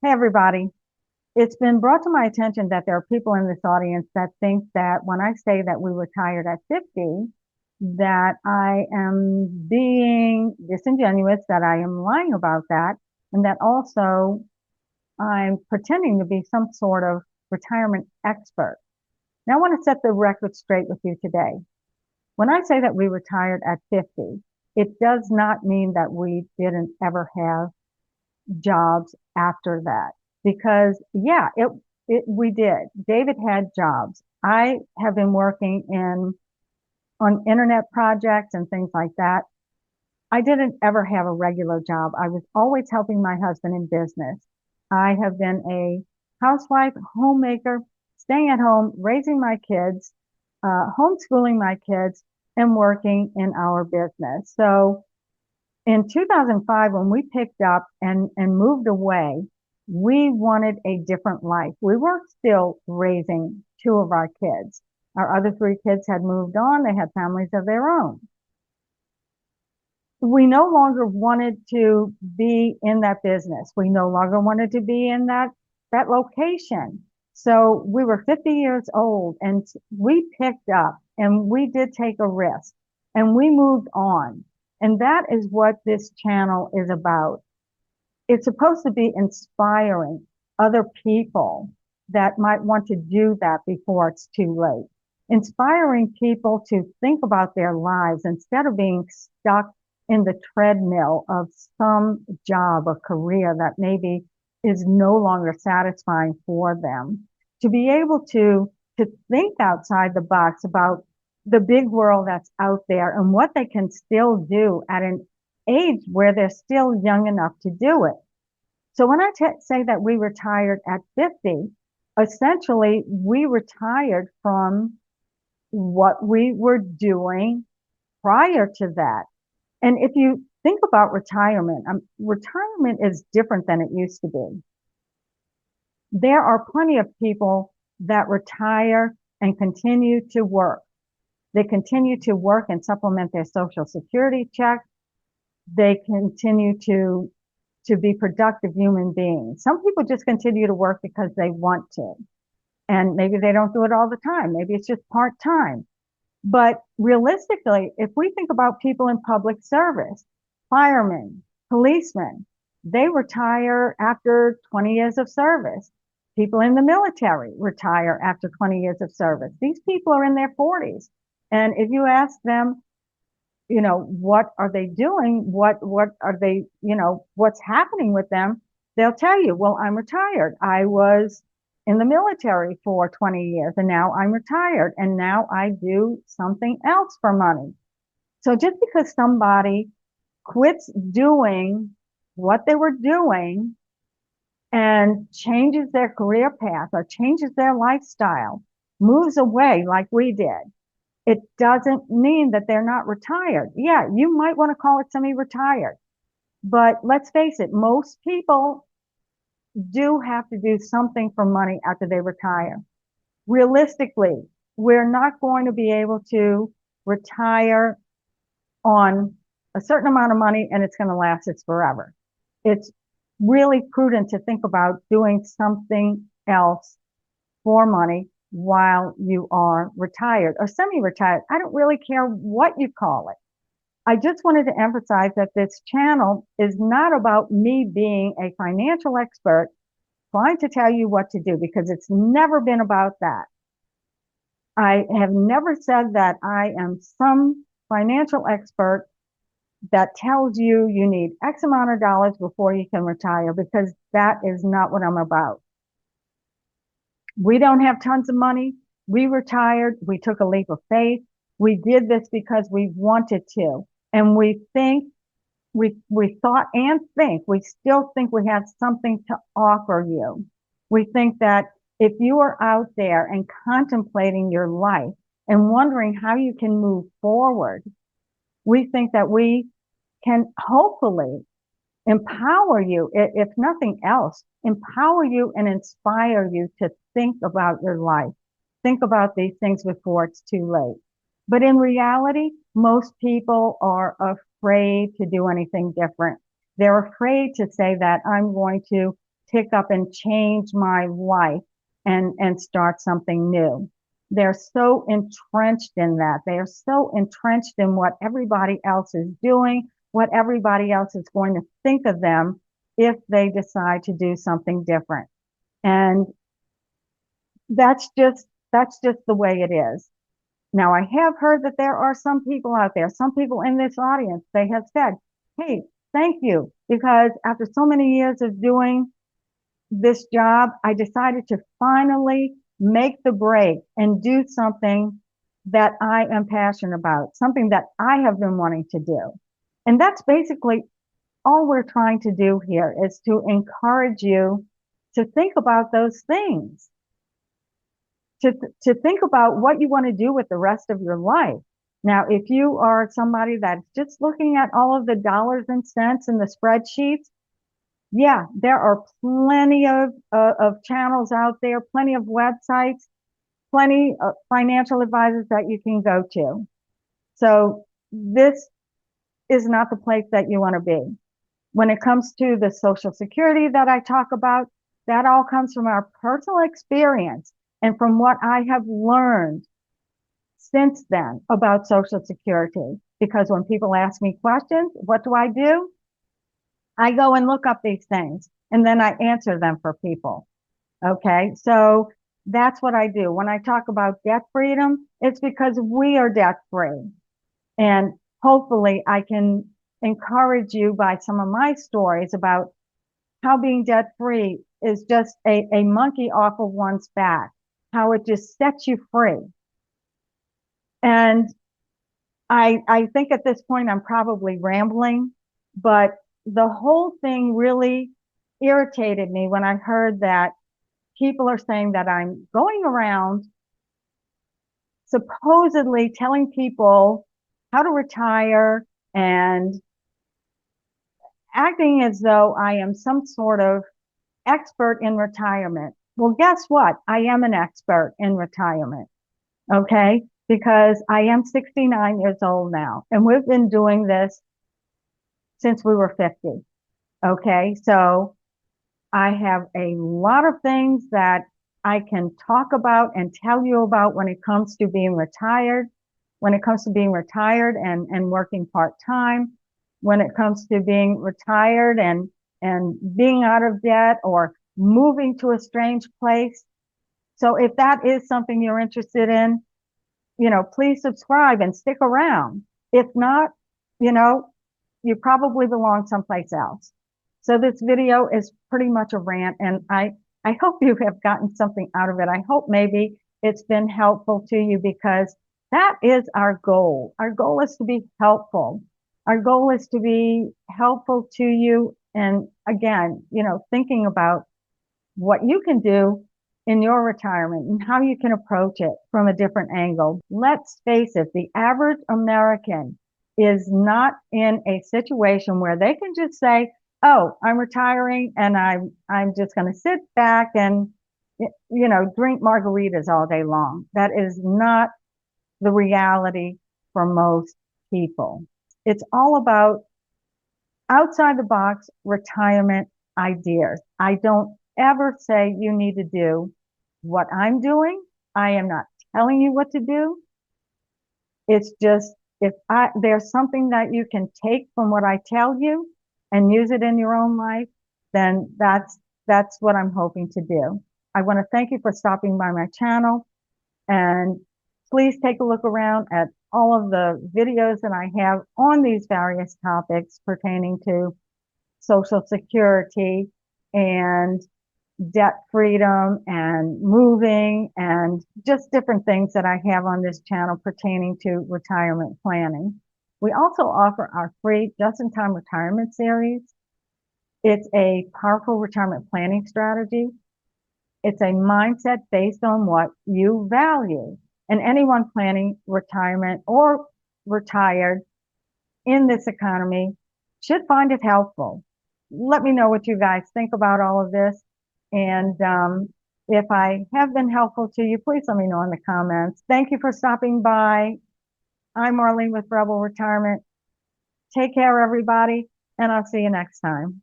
Hey, everybody. It's been brought to my attention that there are people in this audience that think that when I say that we retired at 50, that I am being disingenuous, that I am lying about that, and that also I'm pretending to be some sort of retirement expert. Now, I want to set the record straight with you today. When I say that we retired at 50, it does not mean that we didn't ever have jobs after that because yeah, it we did. David had jobs. I have been working in on internet projects and things like that. I didn't ever have a regular job. I was always helping my husband in business. I have been a housewife, homemaker, staying at home, raising my kids, homeschooling my kids, and working in our business. So in 2005, when we picked up and moved away, we wanted a different life. We were still raising two of our kids. Our other three kids had moved on. They had families of their own. We no longer wanted to be in that business. We no longer wanted to be in that location. So we were 50 years old and we picked up and we did take a risk and we moved on. And that is what this channel is about. It's supposed to be inspiring other people that might want to do that before it's too late. Inspiring people to think about their lives instead of being stuck in the treadmill of some job or career that maybe is no longer satisfying for them. To be able to think outside the box about the big world that's out there and what they can still do at an age where they're still young enough to do it. So when I say that we retired at 50, essentially we retired from what we were doing prior to that. And if you think about retirement, retirement is different than it used to be. There are plenty of people that retire and continue to work. They continue to work and supplement their Social Security check. They continue to be productive human beings. Some people just continue to work because they want to. And maybe they don't do it all the time. Maybe it's just part time. But realistically, if we think about people in public service, firemen, policemen, they retire after 20 years of service. People in the military retire after 20 years of service. These people are in their 40s. And if you ask them, what are they doing? What are they, what's happening with them? They'll tell you, well, I'm retired. I was in the military for 20 years and now I'm retired and now I do something else for money. So just because somebody quits doing what they were doing and changes their career path or changes their lifestyle, moves away like we did, it doesn't mean that they're not retired. Yeah, you might want to call it semi-retired, but let's face it, most people do have to do something for money after they retire. Realistically, we're not going to be able to retire on a certain amount of money and it's going to last us forever. It's really prudent to think about doing something else for money while you are retired or semi-retired. I don't really care what you call it. I just wanted to emphasize that this channel is not about me being a financial expert trying to tell you what to do because it's never been about that. I have never said that I am some financial expert that tells you you need X amount of dollars before you can retire because that is not what I'm about. We don't have tons of money. We retired. We took a leap of faith. We did this because we wanted to. And we thought and think, we still think we have something to offer you. We think that if you are out there and contemplating your life and wondering how you can move forward, we think that we can hopefully empower you, if nothing else, empower you and inspire you to think about your life. Think about these things before it's too late. But in reality, most people are afraid to do anything different. They're afraid to say that I'm going to pick up and change my life and start something new. They're so entrenched in that. They are so entrenched in what everybody else is doing, what everybody else is going to think of them if they decide to do something different. And that's just the way it is. Now, I have heard that there are some people out there, some people in this audience, they have said, hey, thank you, because after so many years of doing this job, I decided to finally make the break and do something that I am passionate about, something that I have been wanting to do. And that's basically all we're trying to do here, is to encourage you to think about those things, to think about what you want to do with the rest of your life. Now, if you are somebody that's just looking at all of the dollars and cents in the spreadsheets, yeah, there are plenty of channels out there, plenty of websites, plenty of financial advisors that you can go to. So this is not the place that you want to be. When it comes to the Social Security that I talk about, that all comes from our personal experience and from what I have learned since then about Social Security. Because when people ask me questions, what do? I go and look up these things and then I answer them for people. Okay. So that's what I do. When I talk about debt freedom, it's because we are debt free. And hopefully I can encourage you by some of my stories about how being debt free is just a monkey off of one's back, how it just sets you free. And I think at this point I'm probably rambling, but the whole thing really irritated me when I heard that people are saying that I'm going around supposedly telling people how to retire and acting as though I am some sort of expert in retirement. Well, guess what? I am an expert in retirement. Okay. Because I am 69 years old now and we've been doing this since we were 50. Okay. So I have a lot of things that I can talk about and tell you about when it comes to being retired, when it comes to being retired and working part-time, when it comes to being retired and being out of debt or moving to a strange place. So if that is something you're interested in, please subscribe and stick around. If not, you probably belong someplace else. So this video is pretty much a rant, and I hope you have gotten something out of it. I hope maybe it's been helpful to you, because that is our goal. Our goal is to be helpful. Our goal is to be helpful to you. And again, thinking about what you can do in your retirement and how you can approach it from a different angle. Let's face it, the average American is not in a situation where they can just say, oh, I'm retiring and I'm just going to sit back and drink margaritas all day long. That is not the reality for most people. It's all about outside the box retirement ideas. I don't ever say you need to do what I'm doing. I am not telling you what to do. It's just, if there's something that you can take from what I tell you and use it in your own life, then that's what I'm hoping to do. I want to thank you for stopping by my channel, and please take a look around at all of the videos that I have on these various topics pertaining to Social Security and debt freedom and moving and just different things that I have on this channel pertaining to retirement planning. We also offer our free just-in-time retirement series. It's a powerful retirement planning strategy. It's a mindset based on what you value. And anyone planning retirement or retired in this economy should find it helpful. Let me know what you guys think about all of this. And if I have been helpful to you, please let me know in the comments. Thank you for stopping by. I'm Marlene with Rebel Retirement. Take care, everybody, and I'll see you next time.